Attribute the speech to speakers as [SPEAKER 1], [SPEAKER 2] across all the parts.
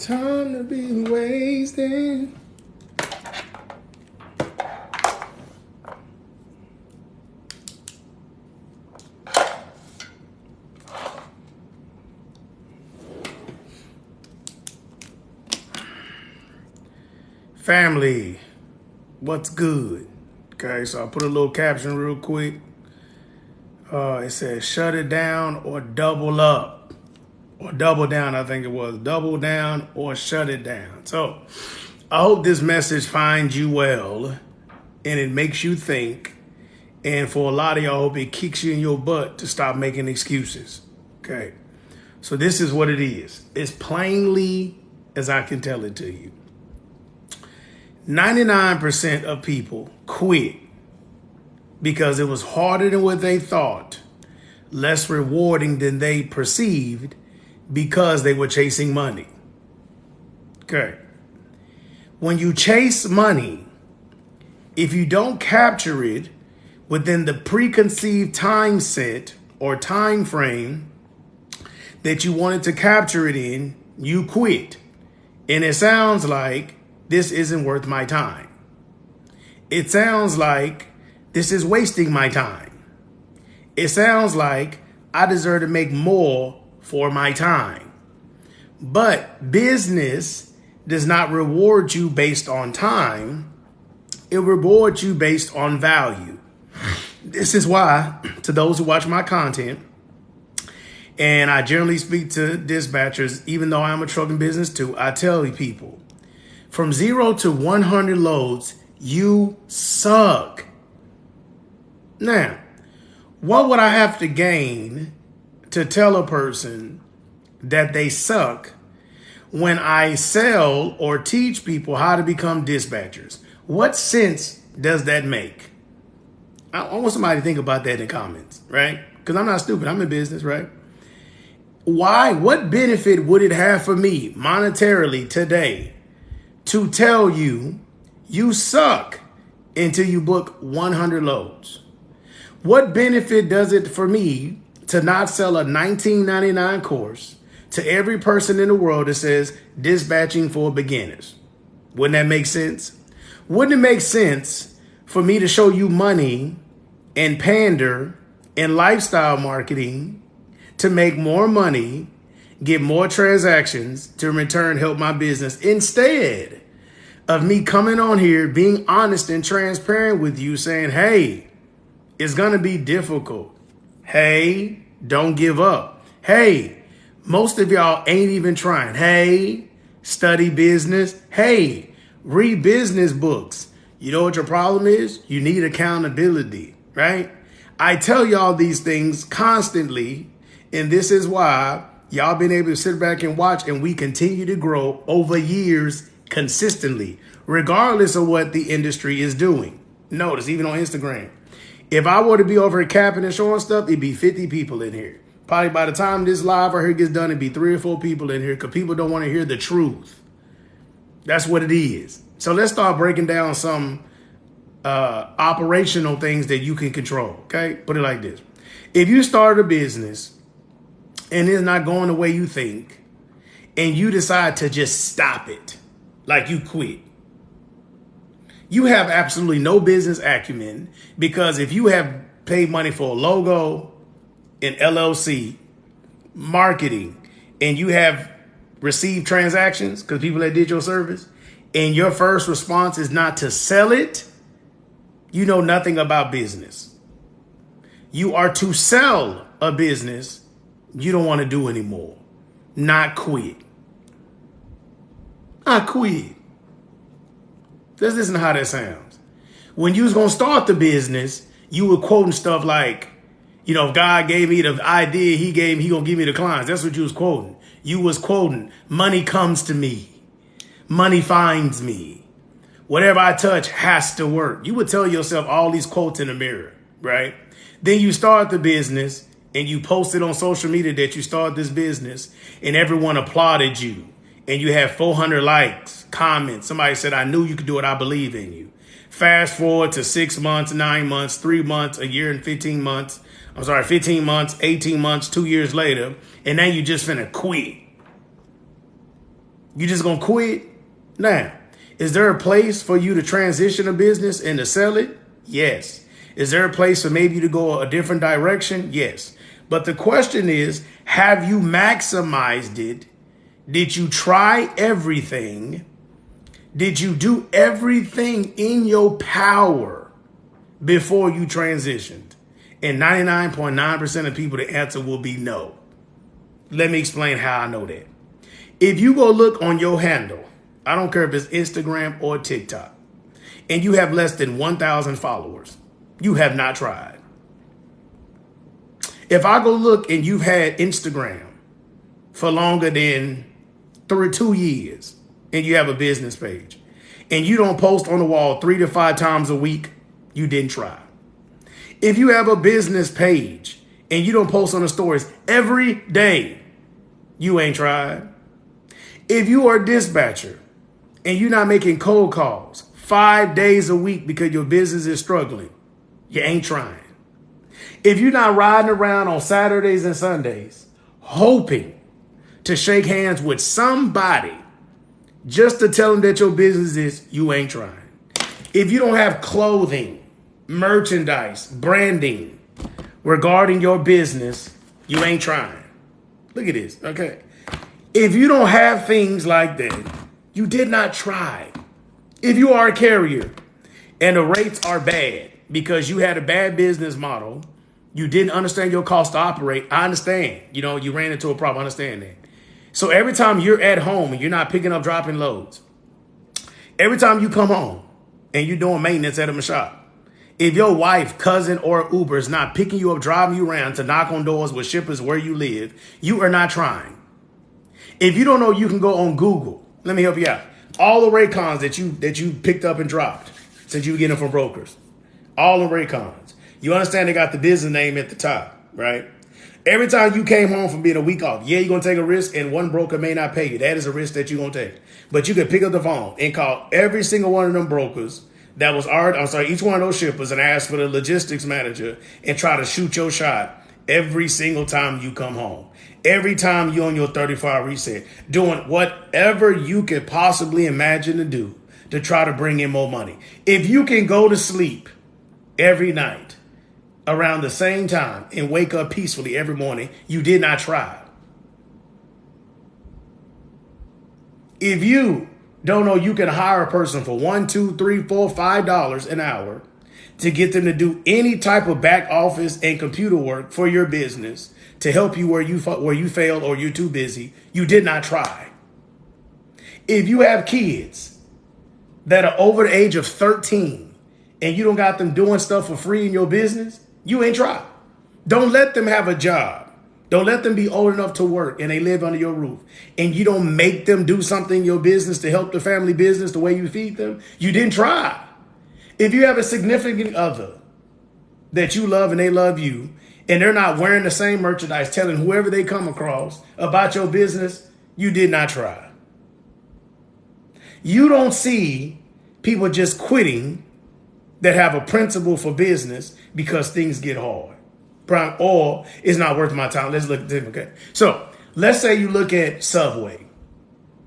[SPEAKER 1] Time to be wasted. Family, what's good? Okay, so I put a little caption real quick. It says shut it down or double up. Or double down, I think it was. Double down or shut it down. So I hope this message finds you well and it makes you think. And for a lot of y'all, I hope it kicks you in your butt to stop making excuses. Okay, so this is what it is. As plainly as I can tell it to you. 99% of people quit because it was harder than what they thought, less rewarding than they perceived because they were chasing money. Okay. When you chase money, if you don't capture it within the preconceived time set or time frame that you wanted to capture it in, you quit. And it sounds like this isn't worth my time. It sounds like this is wasting my time. It sounds like I deserve to make more for my time. But business does not reward you based on time. It rewards you based on value. This is why, to those who watch my content, and I generally speak to dispatchers, even though I'm a trucking business too, I tell people, from 0 to 100 loads, you suck. Now, what would I have to gain to tell a person that they suck when I sell or teach people how to become dispatchers? What sense does that make? I want somebody to think about that in the comments, right? Because I'm not stupid. I'm in business, right? Why? What benefit would it have for me monetarily today to tell you you suck until you book 100 loads? What benefit does it for me to not sell a $19.99 course to every person in the world that says dispatching for beginners? Wouldn't that make sense? Wouldn't it make sense for me to show you money and pander and lifestyle marketing to make more money, get more transactions, to in return help my business, instead of me coming on here, being honest and transparent with you, saying, hey, it's going to be difficult. Hey, don't give up. Hey, most of y'all ain't even trying. Hey, study business. Hey, read business books. You know what your problem is? You need accountability, right? I tell y'all these things constantly, and this is why y'all been able to sit back and watch, and we continue to grow over years consistently, regardless of what the industry is doing. Notice, even on Instagram, if I were to be over here capping and showing stuff, it'd be 50 people in here. Probably by the time this live right here gets done, it'd be 3 or 4 people in here because people don't want to hear the truth. That's what it is. So let's start breaking down some operational things that you can control. Okay, put it like this. If you start a business and it's not going the way you think, and you decide to just stop it, like you quit, you have absolutely no business acumen, because if you have paid money for a logo, an LLC, marketing, and you have received transactions because people that did your service, and your first response is not to sell it, you know nothing about business. You are to sell a business you don't want to do anymore, not quit. I quit. Let's listen to how that sounds. When you was going to start the business, you were quoting stuff like, you know, if God gave me the idea, he going to give me the clients. That's what you was quoting. You was quoting, money comes to me. Money finds me. Whatever I touch has to work. You would tell yourself all these quotes in the mirror, right? Then you start the business and you posted on social media that you started this business and everyone applauded you. And you have 400 likes, comments. Somebody said, I knew you could do it. I believe in you. Fast forward to 6 months, 9 months, 3 months, a year and 15 months. 15 months, 18 months, 2 years later. And now you just finna quit. You just gonna quit? Now, is there a place for you to transition a business and to sell it? Yes. Is there a place for maybe you to go a different direction? Yes. But the question is, have you maximized it? Did you try everything? Did you do everything in your power before you transitioned? And 99.9% of people, the answer will be no. Let me explain how I know that. If you go look on your handle, I don't care if it's Instagram or TikTok, and you have less than 1,000 followers, you have not tried. If I go look and you've had Instagram for longer than 2 years and you have a business page and you don't post on the wall 3 to 5 times a week, you didn't try. If you have a business page and you don't post on the stories every day, you ain't tried. If you are a dispatcher and you're not making cold calls 5 days a week because your business is struggling, you ain't trying. If you're not riding around on Saturdays and Sundays hoping to shake hands with somebody just to tell them that your business is, you ain't trying. If you don't have clothing, merchandise, branding regarding your business, you ain't trying. Look at this, okay? If you don't have things like that, you did not try. If you are a carrier and the rates are bad because you had a bad business model, you didn't understand your cost to operate, I understand. You ran into a problem, I understand that. So every time you're at home and you're not picking up, dropping loads, every time you come home and you're doing maintenance at a shop, if your wife, cousin, or Uber is not picking you up, driving you around to knock on doors with shippers where you live, you are not trying. If you don't know, you can go on Google. Let me help you out. All the Raycons that you picked up and dropped since you were getting them from brokers, all the Raycons. You understand they got the business name at the top, right? Every time you came home from being a week off, yeah, you're going to take a risk and one broker may not pay you. That is a risk that you're going to take. But you could pick up the phone and call every single one of them brokers that was each one of those shippers and ask for the logistics manager and try to shoot your shot every single time you come home. Every time you're on your 35 reset, doing whatever you could possibly imagine to do to try to bring in more money. If you can go to sleep every night around the same time and wake up peacefully every morning, you did not try. If you don't know you can hire a person for $1, $2, $3, $4, $5 an hour to get them to do any type of back office and computer work for your business to help you where you failed or you're too busy, you did not try. If you have kids that are over the age of 13 and you don't got them doing stuff for free in your business, you ain't try. Don't let them have a job. Don't let them be old enough to work and they live under your roof and you don't make them do something in your business to help the family business the way you feed them. You didn't try. If you have a significant other that you love and they love you and they're not wearing the same merchandise, telling whoever they come across about your business, you did not try. You don't see people just quitting that have a principle for business because things get hard. Or it's not worth my time. Let's look at this, okay? So let's say you look at Subway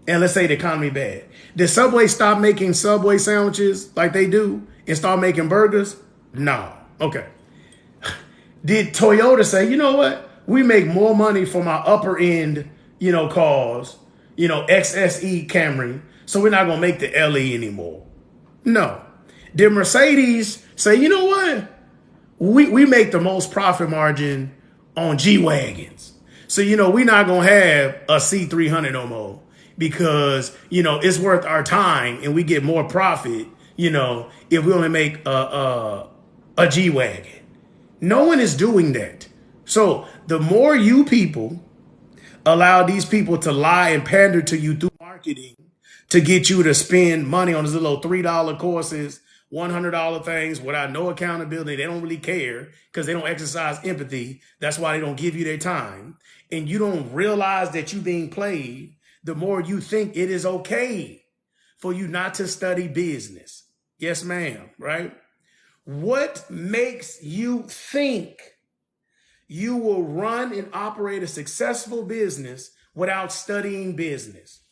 [SPEAKER 1] and let's say the economy bad. Did Subway stop making Subway sandwiches like they do and start making burgers? No. Okay. Did Toyota say, you know what? We make more money from our upper end, cars, XSE Camry, so we're not going to make the LE anymore? No. Did Mercedes say, you know what? We make the most profit margin on G-Wagons. So, we're not going to have a C300 no more because, it's worth our time and we get more profit, if we only make a G-Wagon. No one is doing that. So the more you people allow these people to lie and pander to you through marketing to get you to spend money on these little $3 courses, $100 things without no accountability. They don't really care because they don't exercise empathy. That's why they don't give you their time. And you don't realize that you're being played. The more you think it is okay for you not to study business. Yes, ma'am. Right? What makes you think you will run and operate a successful business without studying business?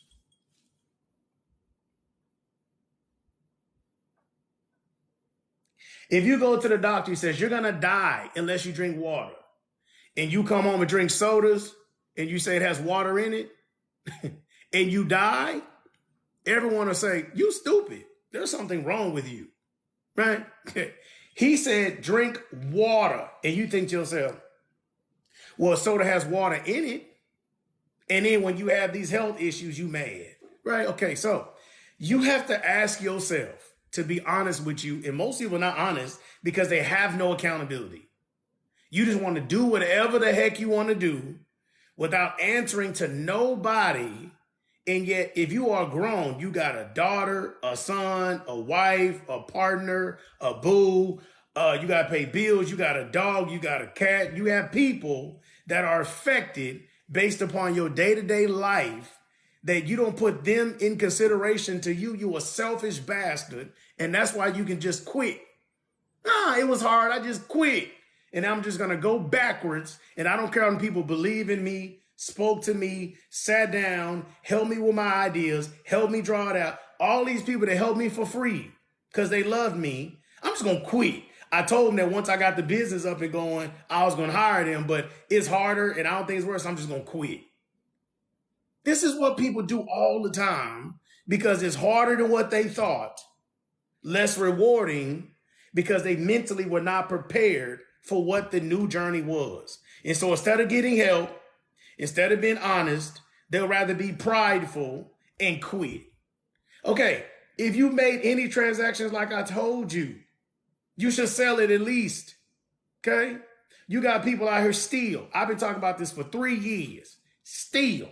[SPEAKER 1] If you go to the doctor, he says, you're going to die unless you drink water. And you come home and drink sodas and you say it has water in it and you die, everyone will say, you stupid. There's something wrong with you, right? He said, drink water. And you think to yourself, well, soda has water in it. And then when you have these health issues, you mad, right? Okay, so you have to ask yourself to be honest with you. And most people are not honest because they have no accountability. You just want to do whatever the heck you want to do without answering to nobody. And yet, if you are grown, you got a daughter, a son, a wife, a partner, a boo. You got to pay bills. You got a dog. You got a cat. You have people that are affected based upon your day-to-day life that you don't put them in consideration to you. You a selfish bastard. And that's why you can just quit. It was hard. I just quit. And I'm just going to go backwards. And I don't care when people believe in me, spoke to me, sat down, helped me with my ideas, helped me draw it out. All these people that helped me for free because they love me. I'm just going to quit. I told them that once I got the business up and going, I was going to hire them, but it's harder and I don't think it's worse. So I'm just going to quit. This is what people do all the time because it's harder than what they thought, less rewarding because they mentally were not prepared for what the new journey was. And so instead of getting help, instead of being honest, they'll rather be prideful and quit. Okay, if you made any transactions like I told you, you should sell it at least. Okay? You got people out here steal. I've been talking about this for 3 years. Steal.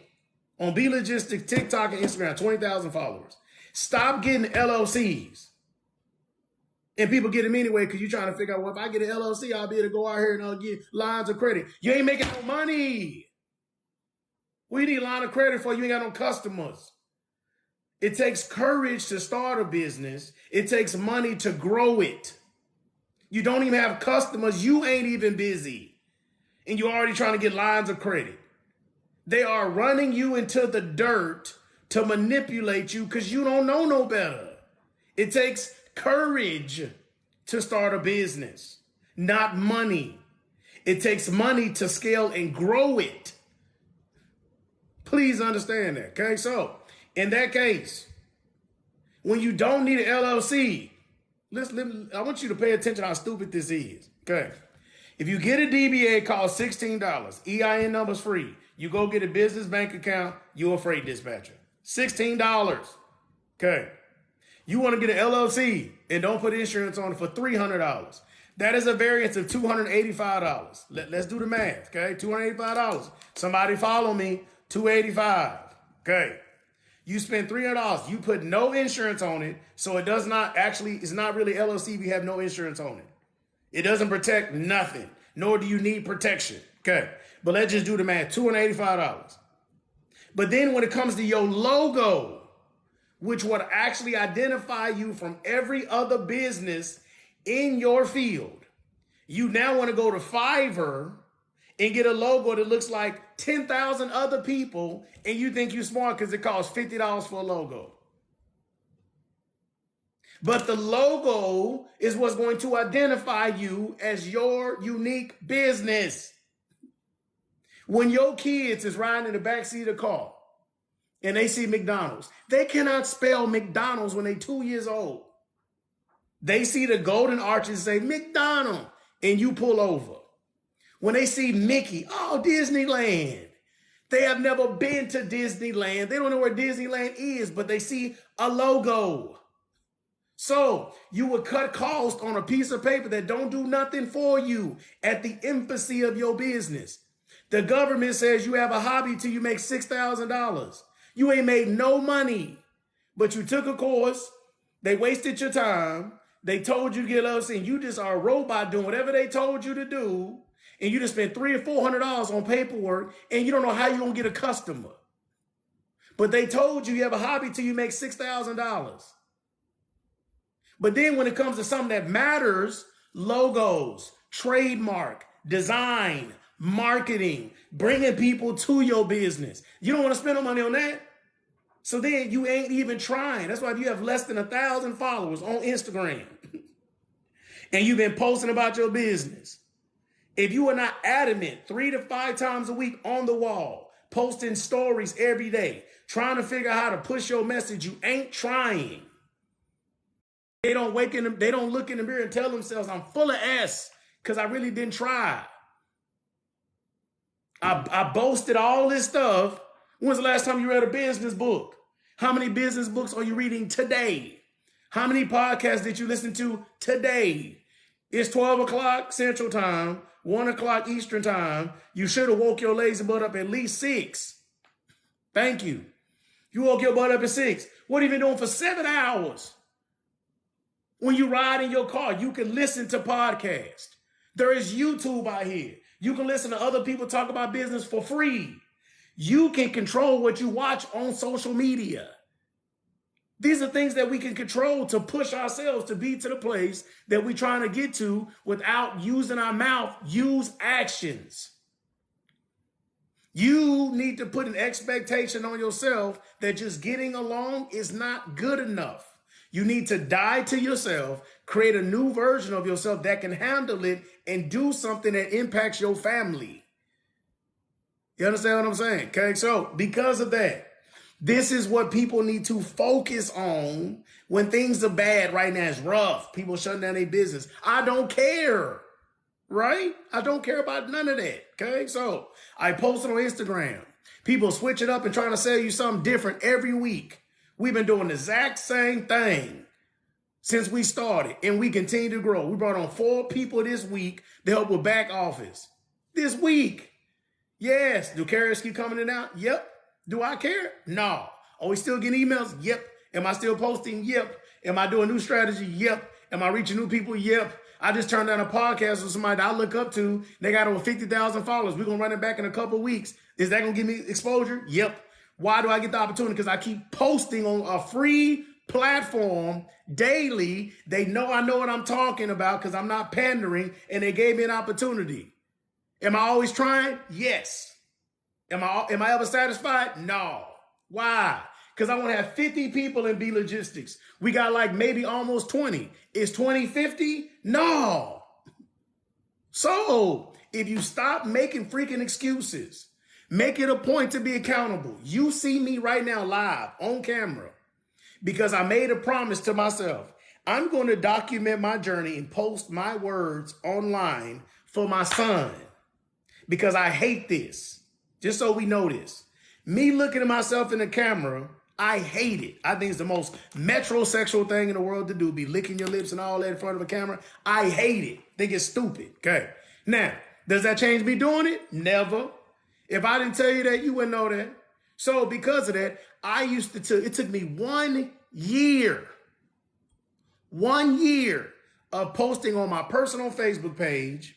[SPEAKER 1] On B Logistics, TikTok, and Instagram, 20,000 followers. Stop getting LLCs. And people get them anyway because you're trying to figure out, well, if I get an LLC, I'll be able to go out here and I'll get lines of credit. You ain't making no money. We need a line of credit for you ain't got no customers. It takes courage to start a business. It takes money to grow it. You don't even have customers. You ain't even busy. And you're already trying to get lines of credit. They are running you into the dirt to manipulate you because you don't know no better. It takes courage to start a business, not money. It takes money to scale and grow it. Please understand that. Okay. So in that case, when you don't need an LLC, I want you to pay attention how stupid this is. Okay. If you get a DBA, it costs $16. EIN number's free. You go get a business bank account, you're a freight dispatcher. $16. Okay. You want to get an LLC and don't put insurance on it for $300. That is a variance of $285. Let's do the math. Okay. $285. Somebody follow me. $285. Okay. You spend $300. You put no insurance on it. So it does not actually, it's not really LLC if you have no insurance on it. It doesn't protect nothing, nor do you need protection. Okay. But let's just do the math. $285. But then when it comes to your logo, which would actually identify you from every other business in your field, you now want to go to Fiverr and get a logo that looks like 10,000 other people, and you think you're smart because it costs $50 for a logo. But the logo is what's going to identify you as your unique business. When your kids is riding in the backseat of a car and they see McDonald's, they cannot spell McDonald's when they're 2 years old. They see the golden arches and say McDonald, and you pull over. When they see Mickey, oh, Disneyland. They have never been to Disneyland. They don't know where Disneyland is, but they see a logo. So you would cut cost on a piece of paper that don't do nothing for you at the infancy of your business. The government says you have a hobby till you make $6,000. You ain't made no money, but you took a course. They wasted your time. They told you to get us, and you just are a robot doing whatever they told you to do. And you just spent $300 or $400 on paperwork, and you don't know how you're going to get a customer. But they told you have a hobby till you make $6,000. But then when it comes to something that matters, logos, trademark, design, marketing, bringing people to your business, you don't want to spend no money on that. So then you ain't even trying. That's why if you have less than 1,000 followers on Instagram and you've been posting about your business, if you are not adamant 3 to 5 times a week on the wall, posting stories every day, trying to figure out how to push your message, you ain't trying. They don't they don't look in the mirror and tell themselves, I'm full of S because I really didn't try. I boasted all this stuff. When's the last time you read a business book? How many business books are you reading today? How many podcasts did you listen to today? It's 12 o'clock Central Time, 1 o'clock Eastern Time. You should have woke your lazy butt up at least 6. Thank you. You woke your butt up at 6. What have you been doing for 7 hours? When you ride in your car, you can listen to podcasts. There is YouTube out here. You can listen to other people talk about business for free. You can control what you watch on social media. These are things that we can control to push ourselves to be to the place that we're trying to get to without using our mouth. Use actions. You need to put an expectation on yourself that just getting along is not good enough. You need to die to yourself, create a new version of yourself that can handle it and do something that impacts your family. You understand what I'm saying? Okay, so because of that, this is what people need to focus on when things are bad right now. It's rough. People shutting down their business. I don't care, right? I don't care about none of that, okay? So I posted on Instagram. People switch it up and trying to sell you something different every week. We've been doing the exact same thing since we started, and we continue to grow. We brought on 4 people this week to help with back office. This week. Yes. Do carriers keep coming in and out? Yep. Do I care? No. Are we still getting emails? Yep. Am I still posting? Yep. Am I doing new strategy? Yep. Am I reaching new people? Yep. I just turned down a podcast with somebody that I look up to. They got over 50,000 followers. We're going to run it back in a couple of weeks. Is that going to give me exposure? Yep. Why do I get the opportunity? Because I keep posting on a free platform daily. They know I know what I'm talking about because I'm not pandering, and they gave me an opportunity. Am I always trying? Yes. Am I ever satisfied? No. Why? Because I want to have 50 people in B Logistics. We got like maybe almost 20. Is 20 50? No. So if you stop making freaking excuses, make it a point to be accountable. You see me right now live on camera because I made a promise to myself. I'm going to document my journey and post my words online for my son because I hate this. Just so we know this. Me looking at myself in the camera, I hate it. I think it's the most metrosexual thing in the world to do, be licking your lips and all that in front of a camera. I hate it. Think it's stupid. Okay. Now, does that change me doing it? Never. If I didn't tell you that, you wouldn't know that. So because of that, it took me 1 year of posting on my personal Facebook page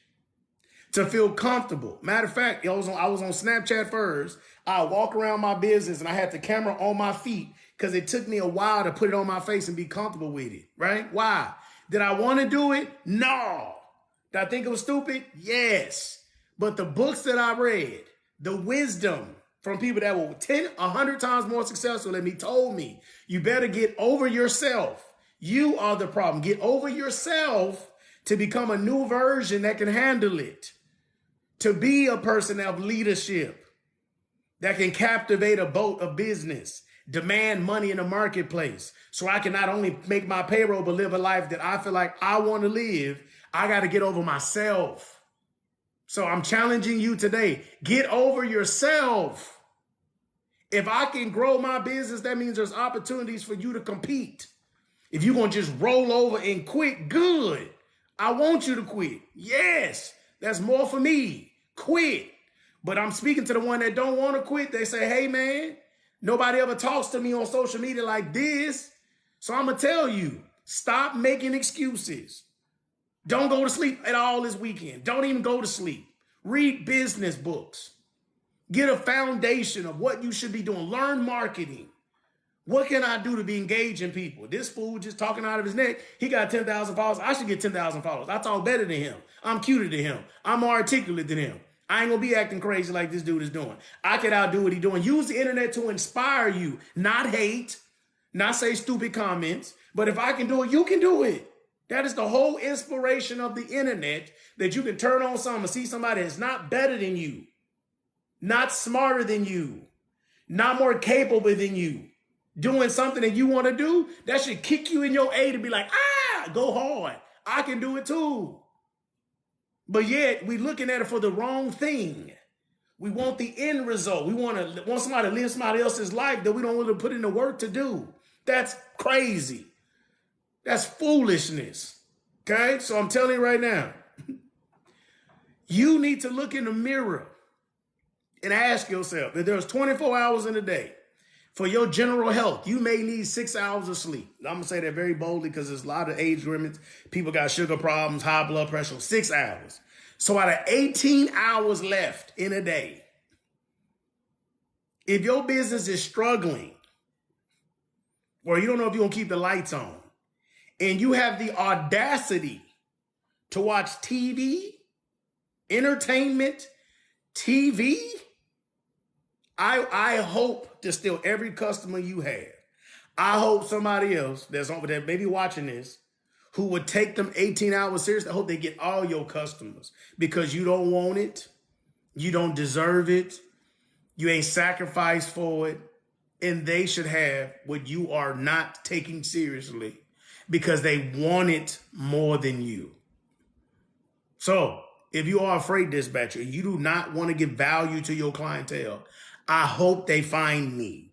[SPEAKER 1] to feel comfortable. Matter of fact, I was on Snapchat first. I walk around my business and I had the camera on my feet because it took me a while to put it on my face and be comfortable with it, right? Why? Did I want to do it? No. Did I think it was stupid? Yes. But the books that I read, the wisdom from people that were 100 times more successful than me told me, you better get over yourself. You are the problem. Get over yourself to become a new version that can handle it. To be a person of leadership that can captivate a boat of business, demand money in the marketplace. So I can not only make my payroll, but live a life that I feel like I want to live. I got to get over myself. So I'm challenging you today. Get over yourself. If I can grow my business, that means there's opportunities for you to compete. If you're going to just roll over and quit, good. I want you to quit. Yes. That's more for me. Quit. But I'm speaking to the one that don't want to quit. They say, hey, man, nobody ever talks to me on social media like this. So I'm going to tell you, stop making excuses. Don't go to sleep at all this weekend. Don't even go to sleep. Read business books. Get a foundation of what you should be doing. Learn marketing. What can I do to be engaging people? This fool just talking out of his neck. He got 10,000 followers. I should get 10,000 followers. I talk better than him. I'm cuter than him. I'm more articulate than him. I ain't going to be acting crazy like this dude is doing. I can outdo what he's doing. Use the internet to inspire you, not hate, not say stupid comments. But if I can do it, you can do it. That is the whole inspiration of the internet, that you can turn on something and see somebody that's not better than you, not smarter than you, not more capable than you, doing something that you want to do. That should kick you in your A to be like, go hard. I can do it too. But yet we looking at it for the wrong thing. We want the end result. We want somebody to live somebody else's life that we don't want to put in the work to do. That's crazy. That's foolishness. Okay? So I'm telling you right now, you need to look in the mirror and ask yourself, if there's 24 hours in a day, for your general health, you may need 6 hours of sleep. I'm going to say that very boldly because there's a lot of age limits. People got sugar problems, high blood pressure, 6 hours. So out of 18 hours left in a day, if your business is struggling, or you don't know if you're going to keep the lights on, and you have the audacity to watch TV, entertainment, TV, I hope to steal every customer you have. I hope somebody else that's over there maybe watching this who would take them 18 hours seriously. I hope they get all your customers, because you don't want it. You don't deserve it. You ain't sacrificed for it. And they should have what you are not taking seriously, because they want it more than you. So if you are a freight dispatcher, you do not want to give value to your clientele, I hope they find me.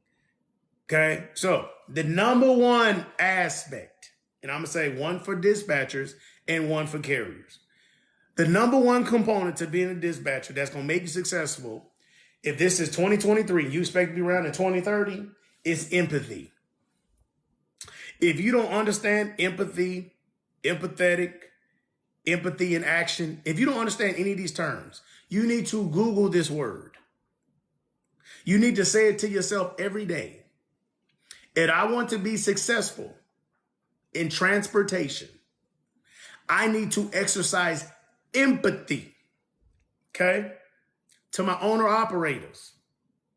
[SPEAKER 1] Okay. So the number one aspect, and I'm going to say one for dispatchers and one for carriers. The number one component to being a dispatcher that's going to make you successful, if this is 2023, you expect to be around in 2030, is empathy. If you don't understand empathy, empathetic, empathy in action, if you don't understand any of these terms, you need to Google this word. You need to say it to yourself every day. And I want to be successful in transportation, I need to exercise empathy, okay? To my owner operators,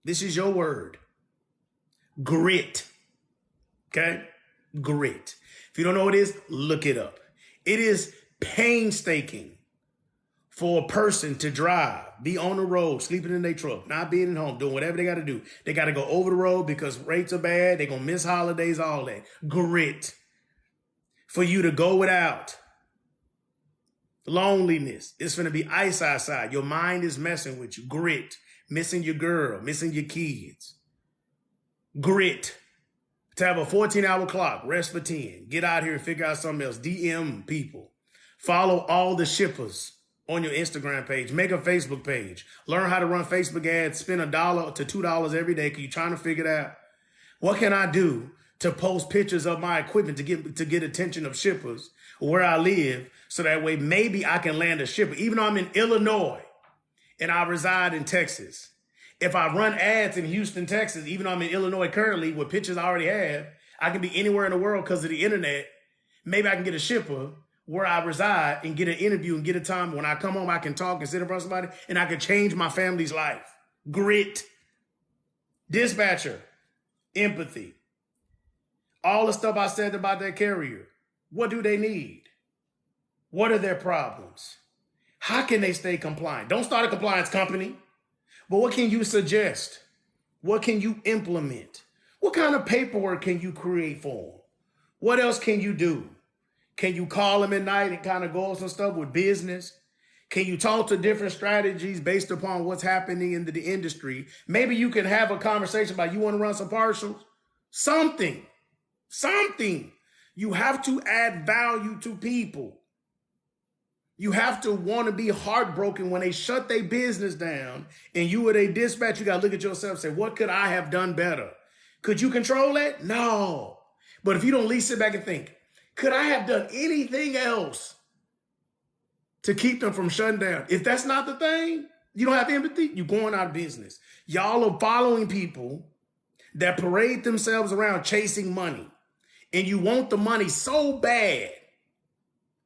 [SPEAKER 1] this is your word. Grit, okay? Grit. If you don't know what it is, look it up. It is painstaking for a person to drive, be on the road, sleeping in their truck, not being at home, doing whatever they got to do. They got to go over the road because rates are bad. They're going to miss holidays, all that. Grit. For you to go without. Loneliness. It's going to be ice outside. Your mind is messing with you. Grit. Missing your girl, missing your kids. Grit. To have a 14-hour clock, rest for 10. Get out here and figure out something else. DM people. Follow all the shippers on your Instagram page. Make a Facebook page. Learn how to run Facebook ads. Spend $1 to $2 every day because you're trying to figure it out. What can I do to post pictures of my equipment to get attention of shippers where I live, so that way maybe I can land a shipper, even though I'm in Illinois and I reside in Texas. If I run ads in Houston, Texas, even though I'm in Illinois currently with pictures I already have, I can be anywhere in the world because of the internet. Maybe I can get a shipper where I reside and get an interview and get a time when I come home, I can talk and sit in front of somebody and I can change my family's life. Grit. Dispatcher. Empathy. All the stuff I said about that carrier. What do they need? What are their problems? How can they stay compliant? Don't start a compliance company. But what can you suggest? What can you implement? What kind of paperwork can you create for them? What else can you do? Can you call them at night and kind of go over some stuff with business? Can you talk to different strategies based upon what's happening in the industry? Maybe you can have a conversation about, you want to run some partials? Something. You have to add value to people. You have to want to be heartbroken when they shut their business down and you were a dispatch. You got to look at yourself and say, what could I have done better? Could you control that? No. But if you don't at least sit back and think, could I have done anything else to keep them from shutting down? If that's not the thing, you don't have empathy, you're going out of business. Y'all are following people that parade themselves around chasing money. And you want the money so bad.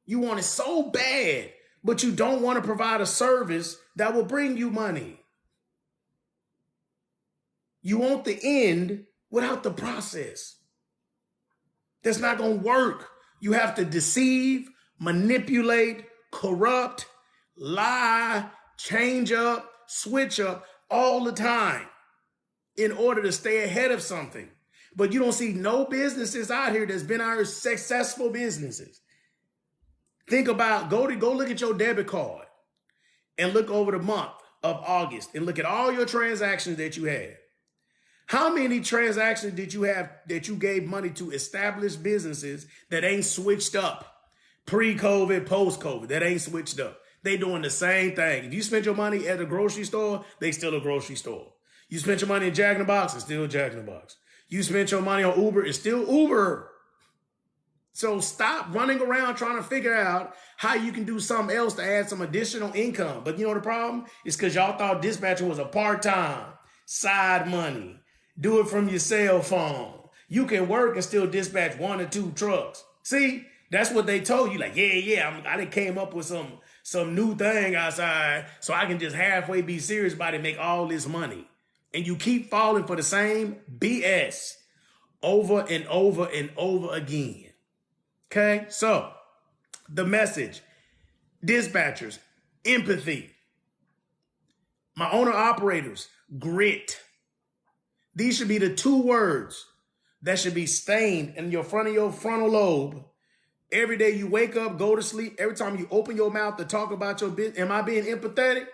[SPEAKER 1] You want it so bad, but you don't want to provide a service that will bring you money. You want the end without the process. That's not going to work You have to deceive, manipulate, corrupt, lie, change up, switch up all the time in order to stay ahead of something. But you don't see no businesses out here that's been our successful businesses. Think about, go look at your debit card and look over the month of August and look at all your transactions that you had. How many transactions did you have that you gave money to established businesses that ain't switched up? Pre-COVID, post-COVID, that ain't switched up. They doing the same thing. If you spent your money at a grocery store, they still a grocery store. You spent your money in Jack in the Box, it's still Jack in the Box. You spent your money on Uber, it's still Uber. So stop running around trying to figure out how you can do something else to add some additional income. But you know the problem? It's because y'all thought dispatching was a part-time, side money. Do it from your cell phone. You can work and still dispatch 1 or 2 trucks. See, that's what they told you. Like, I done came up with some new thing outside so I can just halfway be serious about it and make all this money. And you keep falling for the same BS over and over and over again. Okay, so the message, dispatchers, empathy. My owner operators, grit. These should be the 2 words that should be stained in your front of your frontal lobe. Every day you wake up, go to sleep, every time you open your mouth to talk about your business. Am I being empathetic?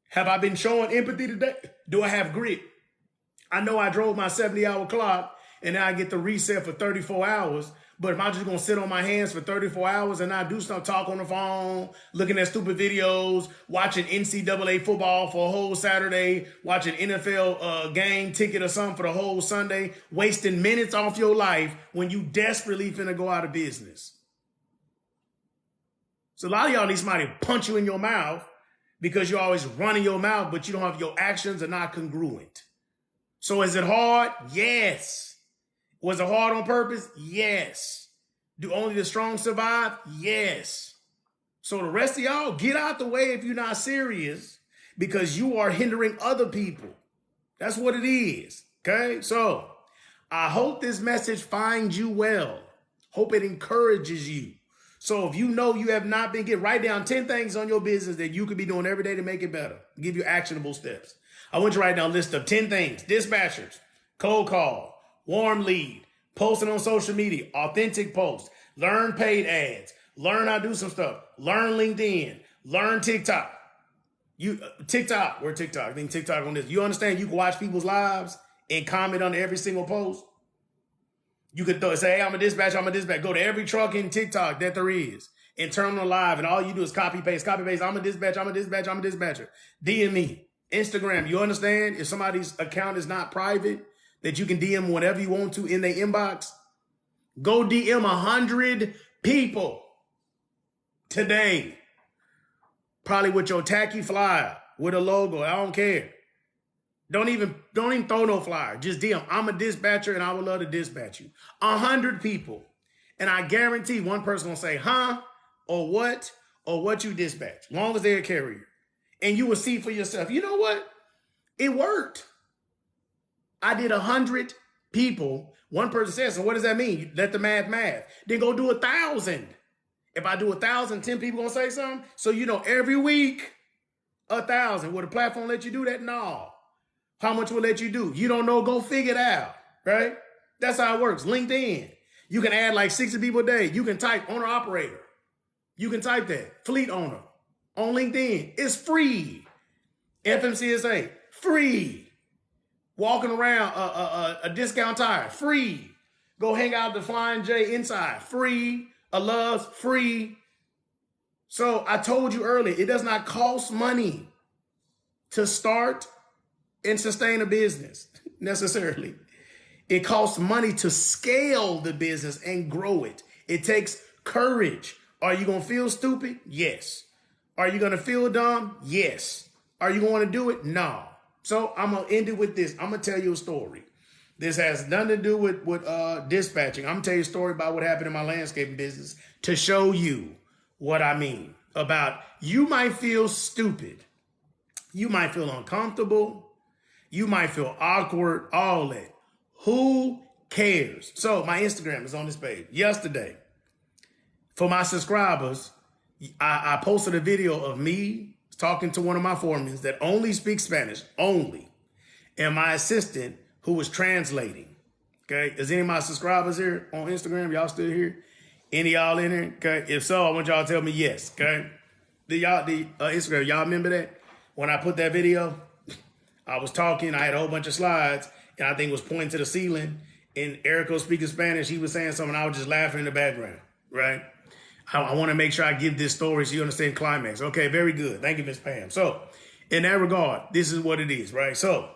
[SPEAKER 1] Have I been showing empathy today? Do I have grit? I know I drove my 70-hour clock and now I get the reset for 34 hours. But am I just going to sit on my hands for 34 hours and not do stuff, talk on the phone, looking at stupid videos, watching NCAA football for a whole Saturday, watching NFL game ticket or something for the whole Sunday, wasting minutes off your life when you desperately finna go out of business? So a lot of y'all need somebody to punch you in your mouth because you're always running your mouth, but you don't have your actions are not congruent. So is it hard? Yes. Was it hard on purpose? Yes. Do only the strong survive? Yes. So the rest of y'all, get out the way if you're not serious because you are hindering other people. That's what it is. Okay? So I hope this message finds you well. Hope it encourages you. So if you know you have not been, write down 10 things on your business that you could be doing every day to make it better. Give you actionable steps. I want you to write down a list of 10 things. Dispatchers, cold call, warm lead, posting on social media, authentic posts, learn paid ads, learn how to do some stuff, learn LinkedIn, learn TikTok. We're TikTok. I think TikTok on this. You understand you can watch people's lives and comment on every single post? You could say, hey, I'm a dispatch. Go to every truck in TikTok that there is and turn them live. And all you do is copy, paste. I'm a dispatcher. DM me. Instagram. You understand? If somebody's account is not private, that you can DM whatever you want to in their inbox. Go DM 100 people today. Probably with your tacky flyer, with a logo. I don't care. Don't even throw no flyer. Just DM. I'm a dispatcher and I would love to dispatch you. 100 people. And I guarantee one person will say, huh? Or what you dispatch. As long as they're a carrier. And you will see for yourself. You know what? It worked. I did 100 people. One person says, so what does that mean? Let the math. Then go do 1,000. If I do 1,000, 10 people gonna say something. So every week, 1,000. Will the platform let you do that? No. How much will it let you do? You don't know, go figure it out, right? That's how it works. LinkedIn. You can add like 60 people a day. You can type owner operator. You can type that. Fleet owner on LinkedIn. It's free. FMCSA, free. Walking around a discount tire, free. Go hang out at the Flying J inside, free. A Love's, free. So I told you earlier, it does not cost money to start and sustain a business necessarily. It costs money to scale the business and grow it. It takes courage. Are you going to feel stupid? Yes. Are you going to feel dumb? Yes. Are you going to do it? No. So I'm going to end it with this. I'm going to tell you a story. This has nothing to do with dispatching. I'm going to tell you a story about what happened in my landscaping business to show you what I mean about you might feel stupid. You might feel uncomfortable. You might feel awkward, all that. Who cares? So my Instagram is on this page. Yesterday, For my subscribers, I posted a video of me talking to one of my foremen that only speaks Spanish, only, and my assistant who was translating. Okay, is any of my subscribers here on Instagram? Y'all still here? Any y'all in here? Okay, if so, I want y'all to tell me yes. Okay, the Instagram, y'all remember that when I put that video? I was talking, I had a whole bunch of slides, and I think it was pointing to the ceiling, and Eric was speaking Spanish. He was saying something, I was just laughing in the background, right? I want to make sure I give this story so you understand climax. Okay, very good. Thank you, Miss Pam. So, in that regard, this is what it is, right? So,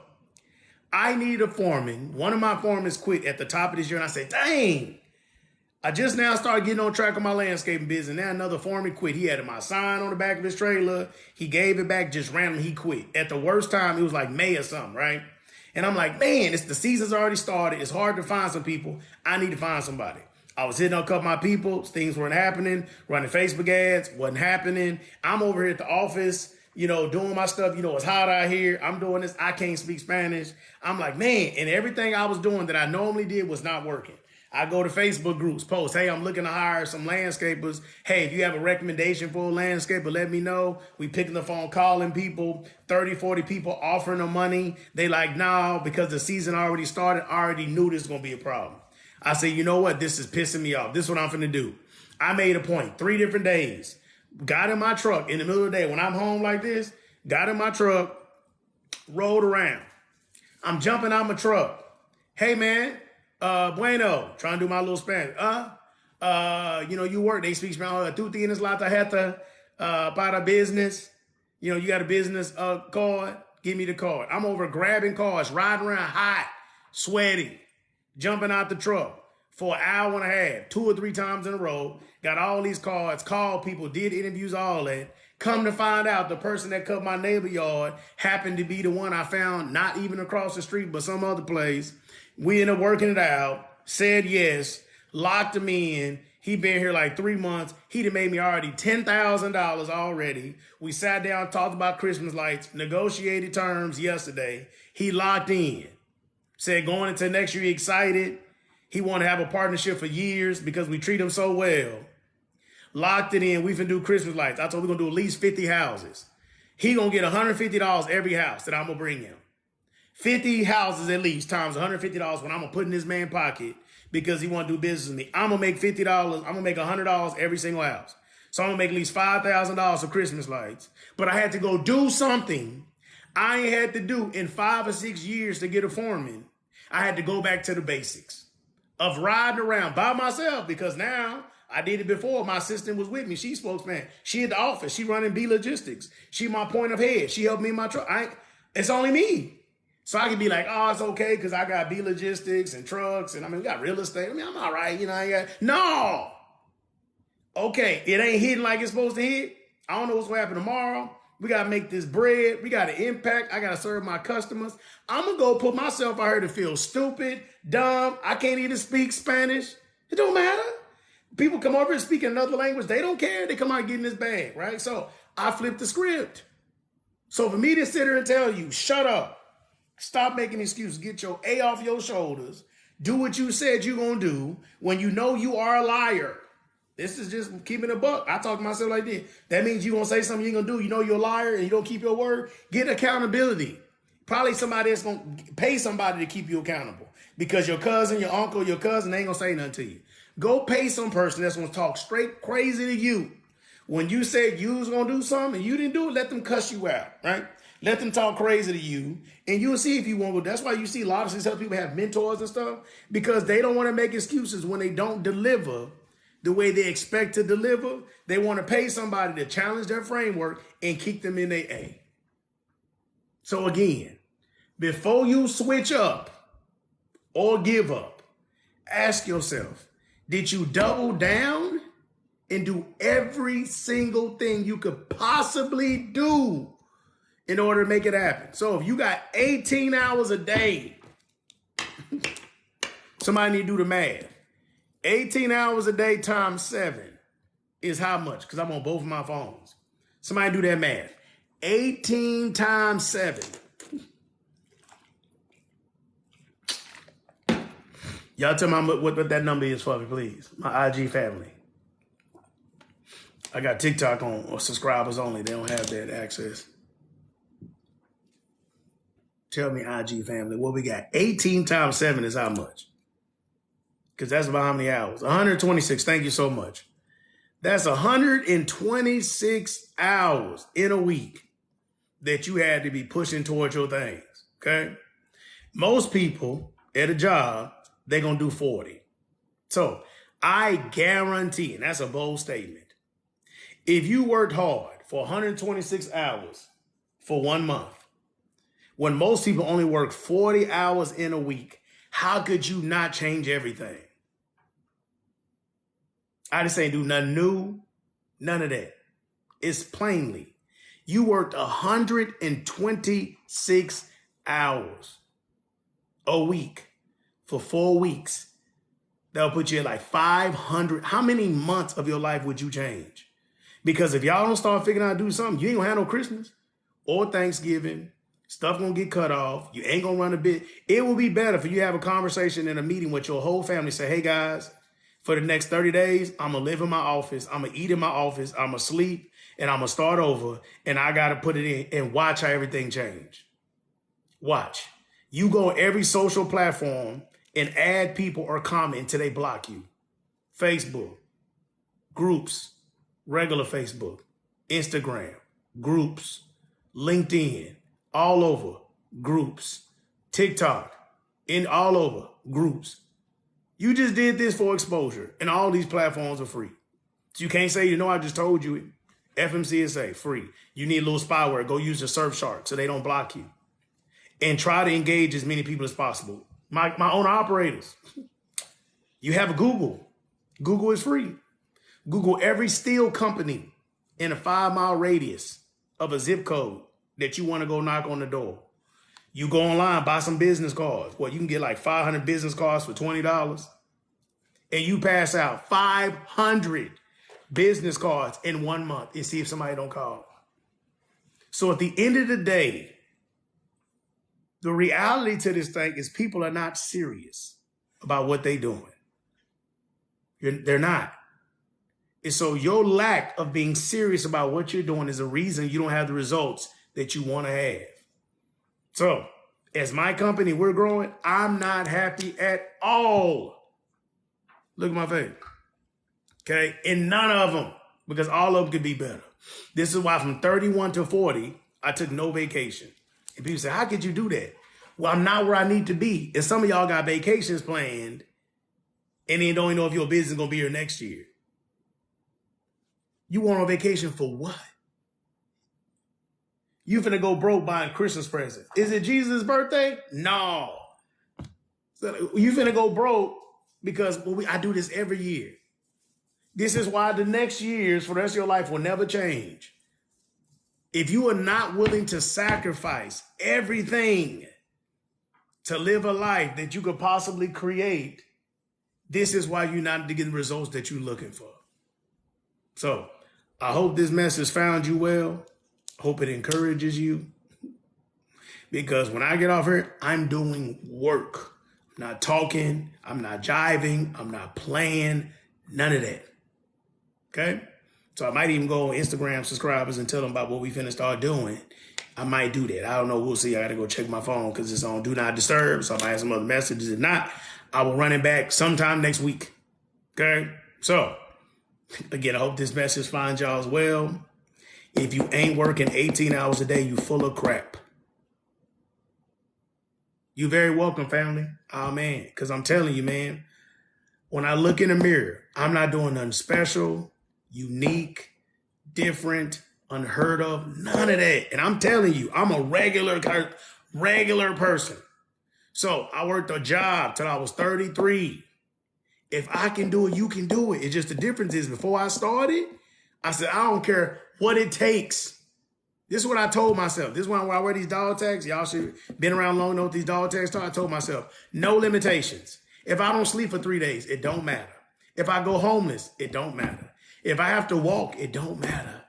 [SPEAKER 1] I need a foreman. One of my foremen quit at the top of this year, and I said, dang, I just now started getting on track of my landscaping business. Now another foreman quit. He had my sign on the back of his trailer. He gave it back just randomly. He quit. At the worst time, it was like May or something, right? And I'm like, man, the season's already started. It's hard to find some people. I need to find somebody. I was hitting on a couple of my people. Things weren't happening. Running Facebook ads, wasn't happening. I'm over here at the office, doing my stuff. It's hot out here. I'm doing this. I can't speak Spanish. I'm like, man, and everything I was doing that I normally did was not working. I go to Facebook groups, post, hey, I'm looking to hire some landscapers. Hey, if you have a recommendation for a landscaper, let me know. We picking the phone, calling people, 30, 40 people offering them money. They like, no, because the season already started. I already knew this was going to be a problem. I say, you know what? This is pissing me off. This is what I'm finna do. I made a point, 3 different days. Got in my truck in the middle of the day when I'm home like this, got in my truck, rolled around. I'm jumping out my truck. Hey, man. Bueno, trying to do my little Spanish. You work, they speak Spanish. Tú tienes la tarjeta para business. You got a business card. Give me the card. I'm over grabbing cars, riding around hot, sweaty, jumping out the truck for an hour and a half, 2 or 3 times in a row. Got all these cards, called people, did interviews, all that. Come to find out, the person that cut my neighbor yard happened to be the one I found not even across the street, but some other place. We ended up working it out, said yes, locked him in. He been here like 3 months. He done made me already $10,000 already. We sat down, talked about Christmas lights, negotiated terms yesterday. He locked in. Said going into next year, he excited. He wanted to have a partnership for years because we treat him so well. Locked it in. We finna do Christmas lights. I told him we're gonna do at least 50 houses. He gonna get $150 every house that I'm gonna bring him. 50 houses at least times $150 when I'm gonna put in this man's pocket because he want to do business with me. I'm gonna make $50. I'm gonna make $100 every single house. So I'm gonna make at least $5,000 for Christmas lights. But I had to go do something I ain't had to do in 5 or 6 years to get a foreman. I had to go back to the basics of riding around by myself because now I did it before. My assistant was with me. She spokesman. She at the office. She running B Logistics. She my point of head. She helped me in my truck. It's only me. So I can be like, oh, it's okay because I got B Logistics and trucks. And we got real estate. I'm all right. No. Okay. It ain't hitting like it's supposed to hit. I don't know what's going to happen tomorrow. We got to make this bread. We got to impact. I got to serve my customers. I'm going to go put myself out here to feel stupid, dumb. I can't even speak Spanish. It don't matter. People come over and speak another language. They don't care. They come out and get in this bag, right? So I flipped the script. So for me to sit here and tell you, shut up, stop making excuses, get your A off your shoulders, do what you said you're going to do when you know you are a liar. This is just keeping a buck. I talk to myself like this. That means you're going to say something you ain't going to do. You know you're a liar and you don't keep your word. Get accountability. Probably somebody that's going to pay somebody to keep you accountable because your cousin, your uncle, your cousin, they ain't going to say nothing to you. Go pay some person that's going to talk straight crazy to you. When you said you was going to do something and you didn't do it, let them cuss you out, right? Let them talk crazy to you and you'll see if you want to. That's why you see a lot of successful people have mentors and stuff because they don't want to make excuses when they don't deliver the way they expect to deliver. They want to pay somebody to challenge their framework and keep them in their A. So again, before you switch up or give up, ask yourself, did you double down and do every single thing you could possibly do in order to make it happen? So if you got 18 hours a day, somebody need to do the math. 18 hours a day times 7 is how much? Because I'm on both of my phones. Somebody do that math. 18 times 7. Y'all tell me what that number is for me, please. My IG family. I got TikTok on or subscribers only. They don't have that access. Tell me, IG family, what we got? 18 times 7 is how much? Because that's about how many hours? 126. Thank you so much. That's 126 hours in a week that you had to be pushing towards your things, okay? Most people at a job, they're going to do 40. So I guarantee, and that's a bold statement, if you worked hard for 126 hours for 1 month, when most people only work 40 hours in a week, how could you not change everything? I just ain't do nothing new, none of that. It's plainly, you worked 126 hours a week for 4 weeks. That'll put you at like 500. How many months of your life would you change? Because if y'all don't start figuring out how to do something, you ain't gonna have no Christmas or Thanksgiving. Stuff gonna get cut off. You ain't gonna run a bit. It will be better for you to have a conversation in a meeting with your whole family. Say, hey guys, for the next 30 days, I'm gonna live in my office. I'm gonna eat in my office. I'm gonna sleep and I'm gonna start over. And I gotta put it in and watch how everything change. Watch. You go on every social platform and add people or comment until they block you. Facebook, groups, regular Facebook, Instagram, groups, LinkedIn, all over, groups, TikTok, in all over, groups. You just did this for exposure, and all these platforms are free. So you can't say, I just told you it. FMCSA, free. You need a little spyware. Go use the Surfshark so they don't block you. And try to engage as many people as possible. My owner operators. You have Google. Google is free. Google every steel company in a 5-mile radius of a zip code that you want to go knock on the door. You go online, buy some business cards. You can get like 500 business cards for $20. And you pass out 500 business cards in 1 month and see if somebody don't call. So at the end of the day, the reality to this thing is people are not serious about what they're doing. They're not. And so your lack of being serious about what you're doing is a reason you don't have the results that you want to have. So as my company, we're growing. I'm not happy at all. Look at my face. Okay. And none of them, because all of them could be better. This is why from 31 to 40, I took no vacation. And people say, how could you do that? Well, I'm not where I need to be. And some of y'all got vacations planned and then don't even know if your business is going to be here next year. You want on vacation for what? You finna go broke buying Christmas presents. Is it Jesus' birthday? No. So you finna go broke because I do this every year. This is why the next years for the rest of your life will never change. If you are not willing to sacrifice everything to live a life that you could possibly create, this is why you're not getting the results that you're looking for. So I hope this message found you well. Hope it encourages you. Because when I get off here, I'm doing work. I'm not talking. I'm not jiving. I'm not playing. None of that. Okay? So I might even go on Instagram subscribers and tell them about what we finna start doing. I might do that. I don't know. We'll see. I got to go check my phone because it's on Do Not Disturb. So I might have some other messages. If not, I will run it back sometime next week. Okay? So, again, I hope this message finds y'all as well. If you ain't working 18 hours a day, you full of crap. You very welcome, family. Oh, man. Because I'm telling you, man, when I look in the mirror, I'm not doing nothing special, unique, different, unheard of, none of that. And I'm telling you, I'm a regular person. So I worked a job till I was 33. If I can do it, you can do it. It's just the difference is before I started, I said, I don't care what it takes. This is what I told myself. This is why I wear these dog tags. Y'all should been around long, know what these dog tags are. I told myself, no limitations. If I don't sleep for 3 days, it don't matter. If I go homeless, it don't matter. If I have to walk, it don't matter.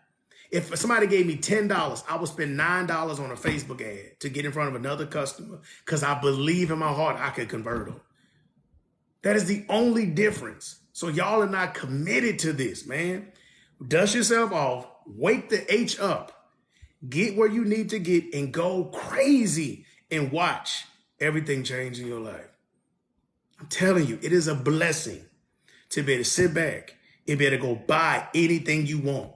[SPEAKER 1] If somebody gave me $10, I would spend $9 on a Facebook ad to get in front of another customer because I believe in my heart I could convert them. That is the only difference. So y'all are not committed to this, man. Dust yourself off, wake the H up, get where you need to get, and go crazy and watch everything change in your life. I'm telling you, it is a blessing to be able to sit back and be able to go buy anything you want,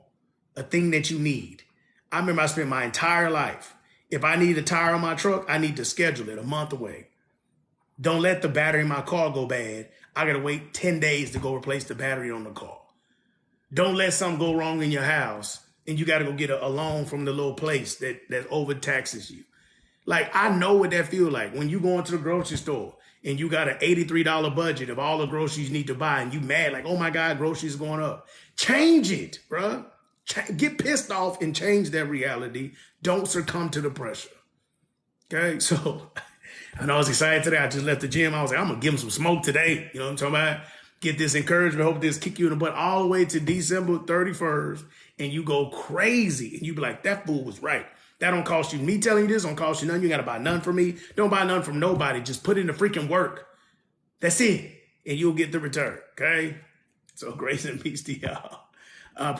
[SPEAKER 1] a thing that you need. I remember I spent my entire life, if I need a tire on my truck, I need to schedule it a month away. Don't let the battery in my car go bad. I got to wait 10 days to go replace the battery on the car. Don't let something go wrong in your house and you got to go get a loan from the little place that overtaxes you. Like, I know what that feels like when you go into the grocery store and you got an $83 budget of all the groceries you need to buy and you mad like, oh my God, groceries going up. Change it, bruh. Get pissed off and change that reality. Don't succumb to the pressure. Okay, so I know I was excited today. I just left the gym. I was like, I'm going to give him some smoke today. You know what I'm talking about? Get this encouragement. Hope this kick you in the butt all the way to December 31st. And you go crazy. And you be like, that fool was right. That don't cost you. Me telling you this don't cost you nothing. You got to buy none from me. Don't buy none from nobody. Just put in the freaking work. That's it. And you'll get the return. Okay? So grace and peace to y'all.